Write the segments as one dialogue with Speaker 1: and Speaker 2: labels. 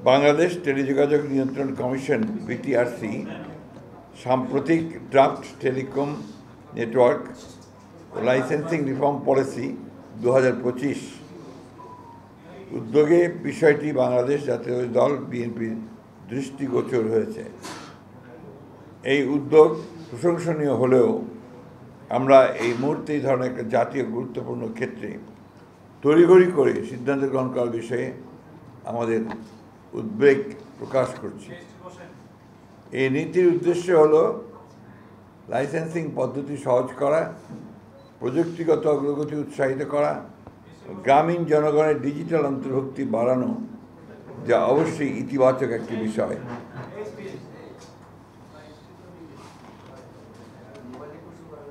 Speaker 1: বাংলাদেশ টেলিযোগাযোগ নিয়ন্ত্রণ commission BTRC সাম্প্রতিক ড্রাফট টেলিকম নেটওয়ার্ক ও লাইসেন্সিং রিফর্ম পলিসি 2025 উদ্যোগে বিষয়টি বাংলাদেশ জাতীয় দল বিএনপির দৃষ্টিগোচর হয়েছে। এই উদ্যোগ প্রশংসনীয় হলেও আমরা এই মুহূর্তে এই ধরনের একটা জাতীয় গুরুত্বপূর্ণ ক্ষেত্রে তড়িঘড়ি করে সিদ্ধান্ত গ্রহণ করার বিষয়ে আমাদের উদ্বেগ প্রকাশ করছি। এই নীতির উদ্দেশ্য হল লাইসেন্সিং পদ্ধতি সহজ করা, প্রযুক্তিগত অগ্রগতি উৎসাহিত করা, গ্রামীণ জনগণের ডিজিটাল অন্তর্ভুক্তি বাড়ানো, যা অবশ্যই ইতিবাচক একটি বিষয়।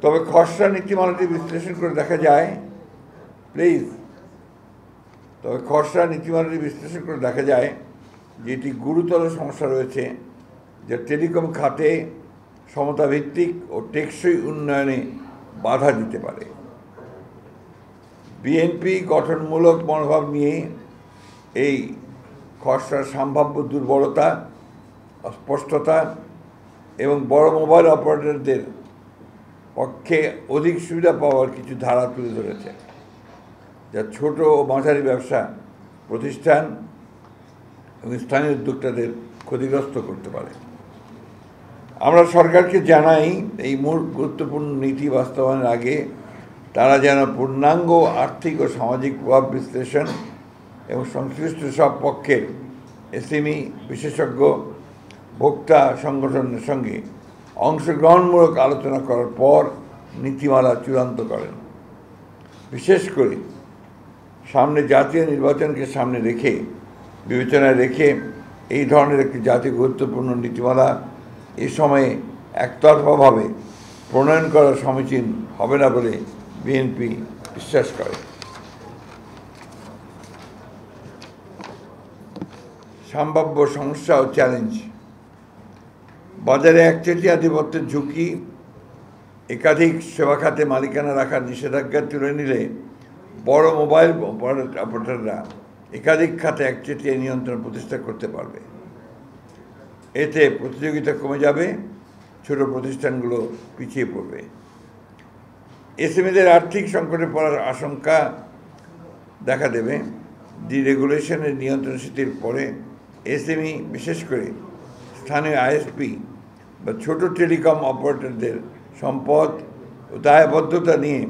Speaker 1: তবে খসড়া নীতিমালাটি বিশ্লেষণ করে দেখা যায় যে এটি গুরুতর সমস্যা রয়েছে, যা টেলিকম খাতে সমতাভিত্তিক ও টেকসই উন্নয়নে বাধা দিতে পারে। বিএনপি গঠনমূলক মনোভাব নিয়ে এই খসড়ার সম্ভাব্য দুর্বলতা, অস্পষ্টতা এবং বড় মোবাইল অপারেটরদের পক্ষে অধিক সুবিধা পাওয়ার কিছু ধারা তুলে ধরেছে, যা ছোট ও মাঝারি ব্যবসা প্রতিষ্ঠান এবং স্থানীয় উদ্যোক্তাদের ক্ষতিগ্রস্ত করতে পারে। আমরা সরকারকে জানাই, এই মূল গুরুত্বপূর্ণ নীতি বাস্তবায়নের আগে তারা যেন পূর্ণাঙ্গ আর্থিক ও সামাজিক প্রভাব বিশ্লেষণ এবং সংশ্লিষ্ট সব পক্ষের এসএমই বিশেষজ্ঞ ভোক্তা সংগঠনের সঙ্গে অংশগ্রহণমূলক আলোচনা করার পর নীতিমালা চূড়ান্ত করেন। বিশেষ করে সামনে জাতীয় নির্বাচনকে সামনে রেখে বিবেচনায় রেখে এই ধরনের একটি জাতীয় গুরুত্বপূর্ণ নীতিমালা এ সময়ে একতরফাভাবে প্রণয়ন করা সমীচীন হবে না বলে বিএনপি বিশ্বাস করে। সম্ভাব্য সমস্যা ও চ্যালেঞ্জ: বাজারে একচেটিয়া আধিপত্যের ঝুঁকি, একাধিক সেবা খাতে মালিকানা রাখার নিষেধাজ্ঞা তুলে নিলে বড় মোবাইল অপারেটররা একাধিক খাতে একচেটিয়া নিয়ন্ত্রণ প্রতিষ্ঠা করতে পারবে। এতে প্রতিযোগিতা কমে যাবে, ছোট প্রতিষ্ঠানগুলো পিছিয়ে পড়বে। এসএমইদের আর্থিক সংকটে পড়ার আশঙ্কা দেখা দেবে। ডিরেগুলেশনের নিয়ন্ত্রণ শিথিল পরে এসএমই, বিশেষ করে স্থানীয় আইএসপি বা ছোট টেলিকম অপারেটরদের সম্পদ ও দায়বদ্ধতা নিয়ে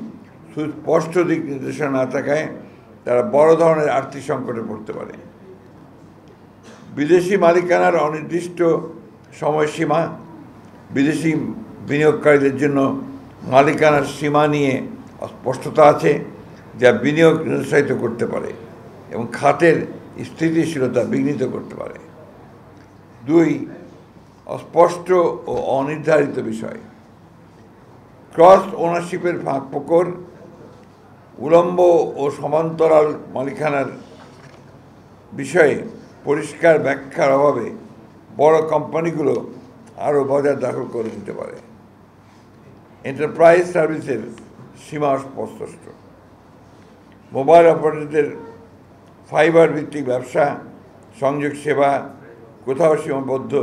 Speaker 1: সুস্পষ্ট দিক নির্দেশনা না থাকায় তারা বড় ধরনের আর্থিক সংকটে পড়তে পারে। বিদেশি মালিকানার অনির্দিষ্ট সময়সীমা: বিদেশি বিনিয়োগকারীদের জন্য মালিকানার সীমা নিয়ে অস্পষ্টতা আছে, যা বিনিয়োগ নিরুৎসাহিত করতে পারে এবং খাতের স্থিতিশীলতা বিঘ্নিত করতে পারে। 2. অস্পষ্ট ও অনির্ধারিত বিষয়: ক্রস ওনারশিপের ফাঁকফোকর, উলম্ব ও সমান্তরাল মালিকানার বিষয়ে পরিষ্কার ব্যাখ্যার অভাবে বড় কোম্পানিগুলো আরও বাজার দখল করে নিতে পারে। এন্টারপ্রাইজ সার্ভিসের সীমা অস্পষ্ট: মোবাইল অপারেটরদের ফাইবার ভিত্তিক ব্যবসা, সংযোগ সেবা কোথাও সীমাবদ্ধ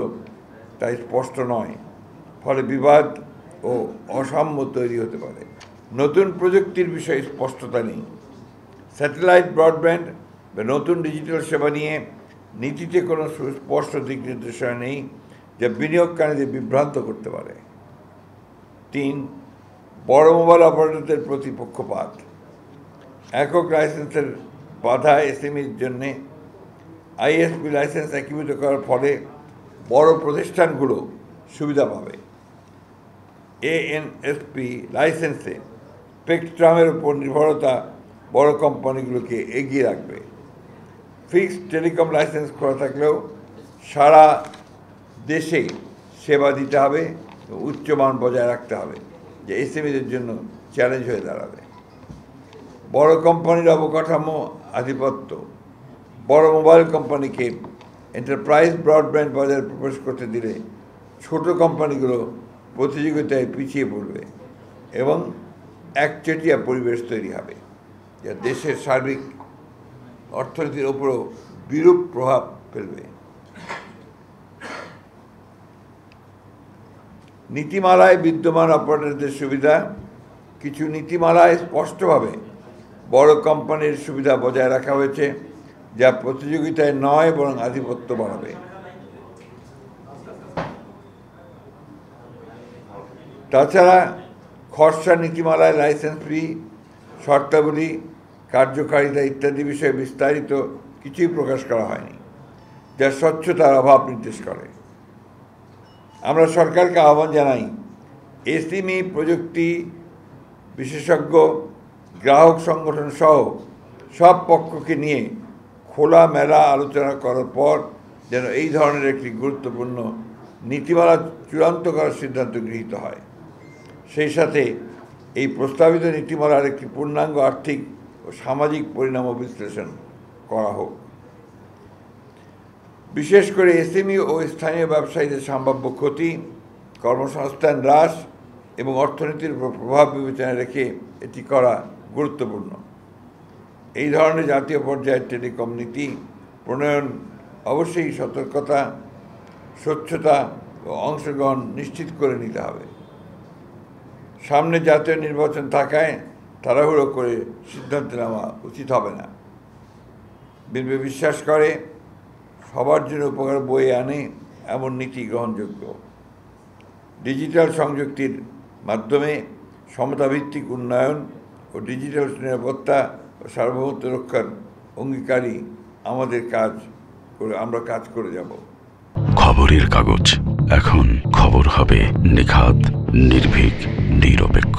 Speaker 1: তাই স্পষ্ট নয়, ফলে বিবাদ ও অসাম্য তৈরি হতে পারে। নতুন প্রযুক্তির বিষয়ে স্পষ্টতা নেই। স্যাটেলাইট ব্রডব্যান্ড বা নতুন ডিজিটাল সেবা নিয়ে নীতিতে কোনো সুস্পষ্ট দিক নির্দেশনা নেই, যা বিনিয়োগকারীদের বিভ্রান্ত করতে পারে। 3. বড় মোবাইল অপারেটরদের প্রতি পক্ষপাত: একক লাইসেন্সের বাধা এসএমইর জন্যে আইএসপি লাইসেন্স একীভূত করার ফলে বড় প্রতিষ্ঠানগুলো সুবিধা পাবে। এএনএসপি লাইসেন্সে স্পেকট্রামের উপর নির্ভরতা বড় কোম্পানিগুলোকে এগিয়ে রাখবে। ফিক্সড টেলিকম লাইসেন্স খোলা থাকলেও সারা দেশে সেবা দিতে হবে, উচ্চমান বজায় রাখতে হবে, যে এসএমইদের জন্য চ্যালেঞ্জ হয়ে দাঁড়াবে। বড় কোম্পানির অবকাঠামো আধিপত্য: বড় মোবাইল কোম্পানিকে এন্টারপ্রাইজ ব্রডব্যান্ড বাজারে প্রবেশ করতে দিলে ছোট কোম্পানিগুলো প্রতিযোগিতায় পিছিয়ে পড়বে এবং একচেটিয়া পরিবেশ তৈরি হবে, যা দেশের সার্বিক অর্থনীতির ওপরও বিরূপ প্রভাব ফেলবে। নীতিমালায় বিদ্যমান অপারেটরদের সুবিধা। কিছু নীতিমালায় স্পষ্টভাবে বড় কোম্পানির সুবিধা বজায় রাখা হয়েছে, যা প্রতিযোগিতায় নয় বরং আধিপত্য বাড়াবে। তাছাড়া খসড়া নীতিমালায় লাইসেন্স ফি, শর্তাবলী, কার্যকারিতা ইত্যাদি বিষয়ে বিস্তারিত কিছুই প্রকাশ করা হয়নি, যা স্বচ্ছতার অভাব নির্দেশ করে। আমরা সরকারকে আহ্বান জানাই, এসএমই প্রযুক্তি বিশেষজ্ঞ, গ্রাহক সংগঠন সহ সব পক্ষকে নিয়ে খোলামেলা আলোচনা করার পর যেন এই ধরনের একটি গুরুত্বপূর্ণ নীতিমালা চূড়ান্ত করার সিদ্ধান্ত গৃহীত হয়। সেই সাথে এই প্রস্তাবিত নীতিমালার একটি পূর্ণাঙ্গ আর্থিক ও সামাজিক পরিণাম বিশ্লেষণ করা হোক। বিশেষ করে এসএমই ও স্থানীয় ব্যবসায়ীদের সম্ভাব্য ক্ষতি, কর্মসংস্থান হ্রাস এবং অর্থনীতির উপর প্রভাব বিবেচনায় রেখে এটি করা গুরুত্বপূর্ণ। এই ধরনের জাতীয় পর্যায়ের টেলিকম নীতি প্রণয়ন অবশ্যই সতর্কতা, স্বচ্ছতা ও অংশগ্রহণ নিশ্চিত করে নিতে হবে। সামনে জাতীয় নির্বাচন থাকায় তাড়াহুড়ো করে সিদ্ধান্ত নেওয়া উচিত হবে না। বিএনপি বিশ্বাস করে সবার জন্য উপকার বয়ে আনে এমন নীতি গ্রহণযোগ্য। ডিজিটাল সংযুক্তির মাধ্যমে সমতাভিত্তিক উন্নয়ন ও ডিজিটাল নিরাপত্তা ও সার্বভৌমত্ব রক্ষার অঙ্গীকারী আমরা কাজ করে যাব।
Speaker 2: খবরের কাগজ এখন খবর হবে নিখাত, নির্ভীক, নিরপেক্ষ।